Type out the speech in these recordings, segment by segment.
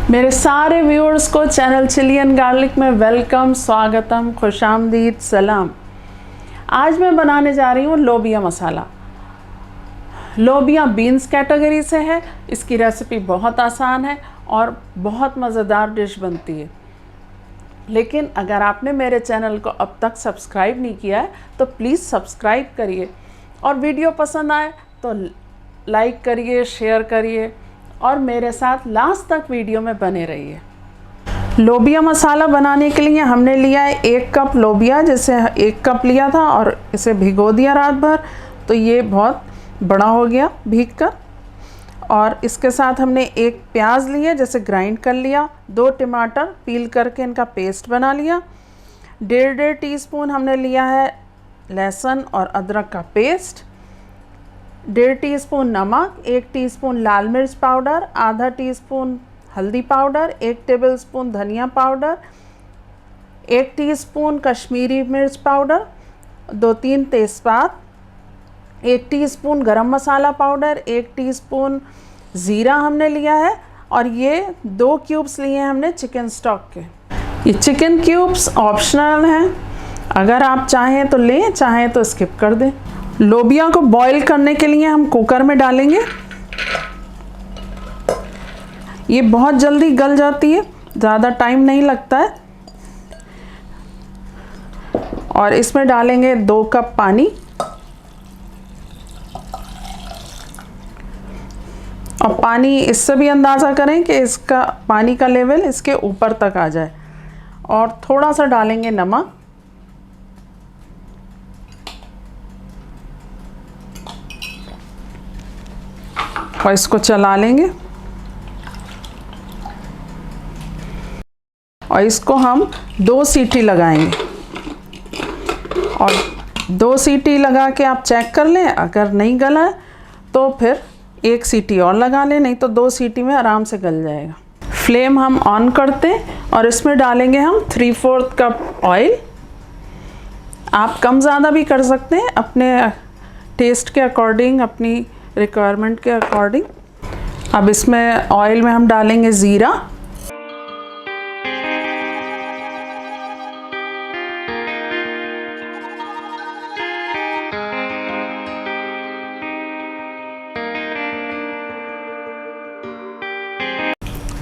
मेरे सारे व्यूअर्स को चैनल चिली एंड गार्लिक में वेलकम, स्वागतम, खुशामदीद, सलाम। आज मैं बनाने जा रही हूँ लोबिया मसाला। लोबिया बीन्स कैटेगरी से है। इसकी रेसिपी बहुत आसान है और बहुत मज़ेदार डिश बनती है। लेकिन अगर आपने मेरे चैनल को अब तक सब्सक्राइब नहीं किया है तो प्लीज़ सब्सक्राइब करिए और वीडियो पसंद आए तो लाइक करिए, शेयर करिए और मेरे साथ लास्ट तक वीडियो में बने रहिए। लोबिया मसाला बनाने के लिए हमने लिया है 1 कप लोबिया, जैसे 1 कप लिया था और इसे भिगो दिया रात भर, तो ये बहुत बड़ा हो गया भीग कर। और इसके साथ हमने 1 प्याज लिया, जैसे ग्राइंड कर लिया, 2 टमाटर पील करके इनका पेस्ट बना लिया, 1.5 टीस्पून हमने लिया है लहसुन और अदरक का पेस्ट, 1.5 टीस्पून नमक, 1 टीस्पून लाल मिर्च पाउडर, आधा टीस्पून हल्दी पाउडर, 1 टेबलस्पून धनिया पाउडर, 1 टीस्पून कश्मीरी मिर्च पाउडर, 2-3 तेज़पात, 1 टीस्पून गरम मसाला पाउडर, 1 टीस्पून ज़ीरा हमने लिया है और ये 2 क्यूब्स लिए हैं हमने चिकन स्टॉक के। ये चिकन क्यूब्स ऑप्शनल हैं, अगर आप चाहें तो लें, चाहें तो स्किप कर दें। लोबिया को बॉईल करने के लिए हम कुकर में डालेंगे। ये बहुत जल्दी गल जाती है, ज़्यादा टाइम नहीं लगता है। और इसमें डालेंगे 2 कप पानी और पानी इससे भी अंदाज़ा करें कि इसका पानी का लेवल इसके ऊपर तक आ जाए। और थोड़ा सा डालेंगे नमक और इसको चला लेंगे और इसको हम 2 सीटी लगाएंगे। और 2 सीटी लगा के आप चेक कर लें, अगर नहीं गला है तो फिर 1 सीटी और लगा लें, नहीं तो 2 सीटी में आराम से गल जाएगा। फ्लेम हम ऑन करते हैं और इसमें डालेंगे हम 3/4 कप ऑयल। आप कम ज़्यादा भी कर सकते हैं अपने टेस्ट के अकॉर्डिंग, अपनी रिक्वायरमेंट के अकॉर्डिंग। अब इसमें ऑयल में हम डालेंगे ज़ीरा,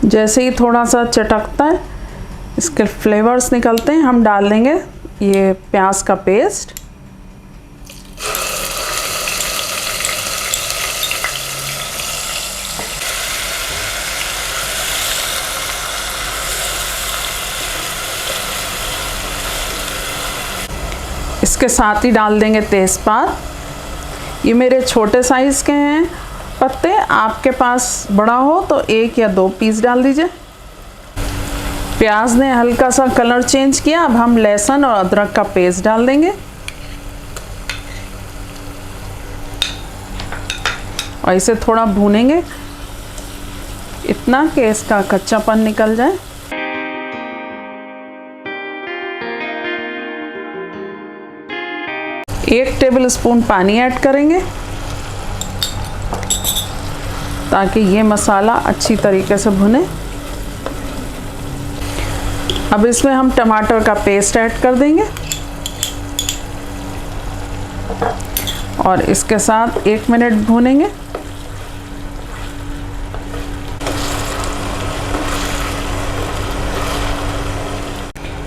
जैसे ही थोड़ा सा चटकता है, इसके फ्लेवर्स निकलते हैं, हम डाल देंगे ये प्याज का पेस्ट। इसके साथ ही डाल देंगे तेज़पात। ये मेरे छोटे साइज़ के हैं पत्ते, आपके पास बड़ा हो तो 1 या 2 पीस डाल दीजिए। प्याज ने हल्का सा कलर चेंज किया, अब हम लहसुन और अदरक का पेस्ट डाल देंगे और इसे थोड़ा भूनेंगे, इतना कि इसका कच्चापन निकल जाए। एक टेबलस्पून पानी ऐड करेंगे ताकि ये मसाला अच्छी तरीके से भुने। अब इसमें हम टमाटर का पेस्ट ऐड कर देंगे और इसके साथ 1 मिनट भूनेंगे।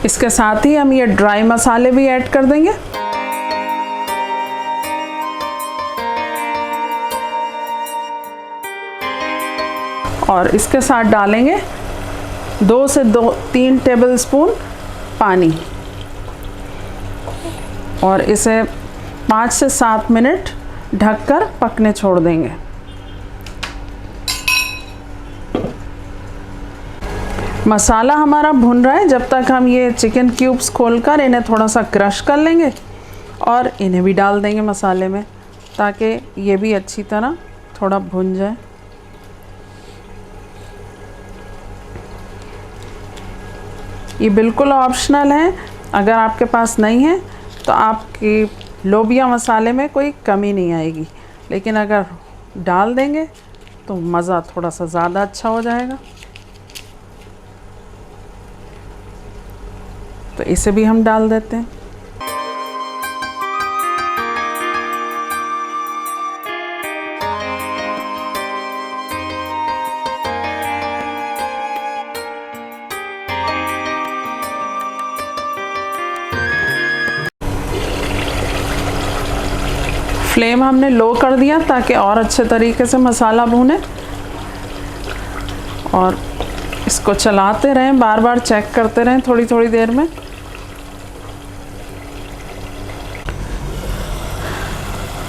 इसके साथ ही हम ये ड्राई मसाले भी ऐड कर देंगे। और इसके साथ डालेंगे 2 से 3 टेबलस्पून पानी और इसे 5 से 7 मिनट ढककर पकने छोड़ देंगे। मसाला हमारा भुन रहा है, जब तक हम ये चिकन क्यूब्स खोलकर इन्हें थोड़ा सा क्रश कर लेंगे और इन्हें भी डाल देंगे मसाले में, ताकि ये भी अच्छी तरह थोड़ा भुन जाए। ये बिल्कुल ऑप्शनल है, अगर आपके पास नहीं है तो आपकी लोबिया मसाले में कोई कमी नहीं आएगी, लेकिन अगर डाल देंगे तो मज़ा थोड़ा सा ज़्यादा अच्छा हो जाएगा। तो इसे भी हम डाल देते हैं। फ्लेम हमने लो कर दिया ताकि और अच्छे तरीके से मसाला भूने, और इसको चलाते रहें, बार बार चेक करते रहें थोड़ी थोड़ी देर में।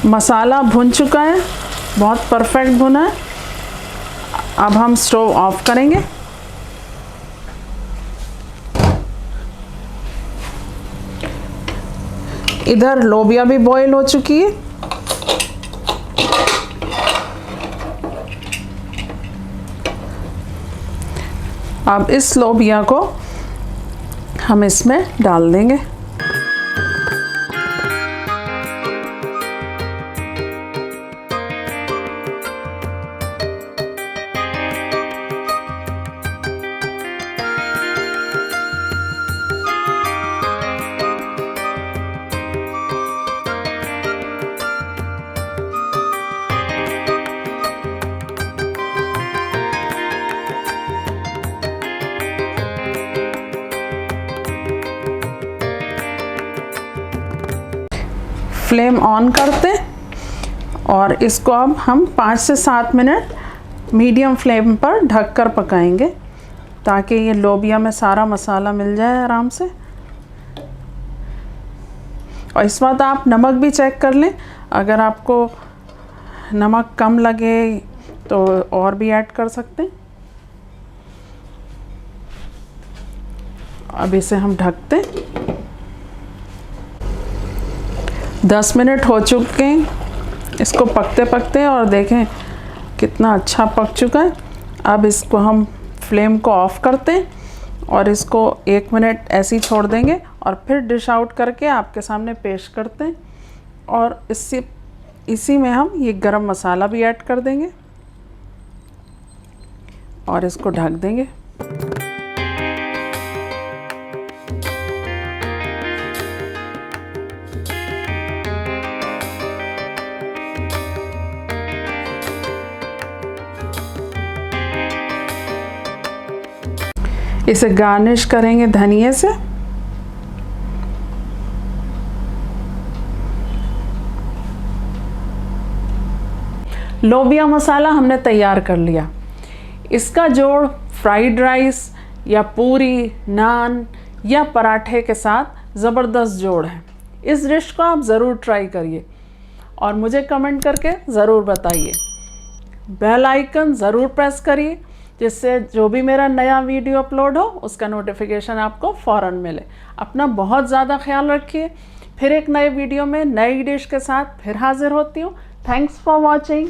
मसाला भुन चुका है, बहुत परफेक्ट भुना है। अब हम स्टोव ऑफ करेंगे। इधर लोबिया भी बॉईल हो चुकी है। अब इस लोबिया को हम इसमें डाल देंगे। फ्लेम ऑन करते और इसको अब हम 5 से 7 मिनट मीडियम फ्लेम पर ढककर पकाएंगे ताकि ये लोबिया में सारा मसाला मिल जाए आराम से। और इस वक्त आप नमक भी चेक कर लें, अगर आपको नमक कम लगे तो और भी ऐड कर सकते हैं। अब इसे हम ढकते। 10 मिनट हो चुके हैं इसको पकते पकते, और देखें कितना अच्छा पक चुका है। अब इसको हम फ्लेम को ऑफ़ करते हैं और इसको 1 मिनट ऐसे ही छोड़ देंगे और फिर डिश आउट करके आपके सामने पेश करते हैं। और इसी में हम ये गरम मसाला भी ऐड कर देंगे और इसको ढक देंगे। इसे गार्निश करेंगे धनिए से। लोबिया मसाला हमने तैयार कर लिया। इसका जोड़ फ्राइड राइस या पूरी, नान या पराठे के साथ ज़बरदस्त जोड़ है। इस डिश को आप ज़रूर ट्राई करिए और मुझे कमेंट करके ज़रूर बताइए। बेल आइकन ज़रूर प्रेस करिए जिससे जो भी मेरा नया वीडियो अपलोड हो उसका नोटिफिकेशन आपको फ़ौरन मिले। अपना बहुत ज़्यादा ख्याल रखिए। फिर एक नए वीडियो में नई डिश के साथ फिर हाज़िर होती हूँ। Thanks for watching.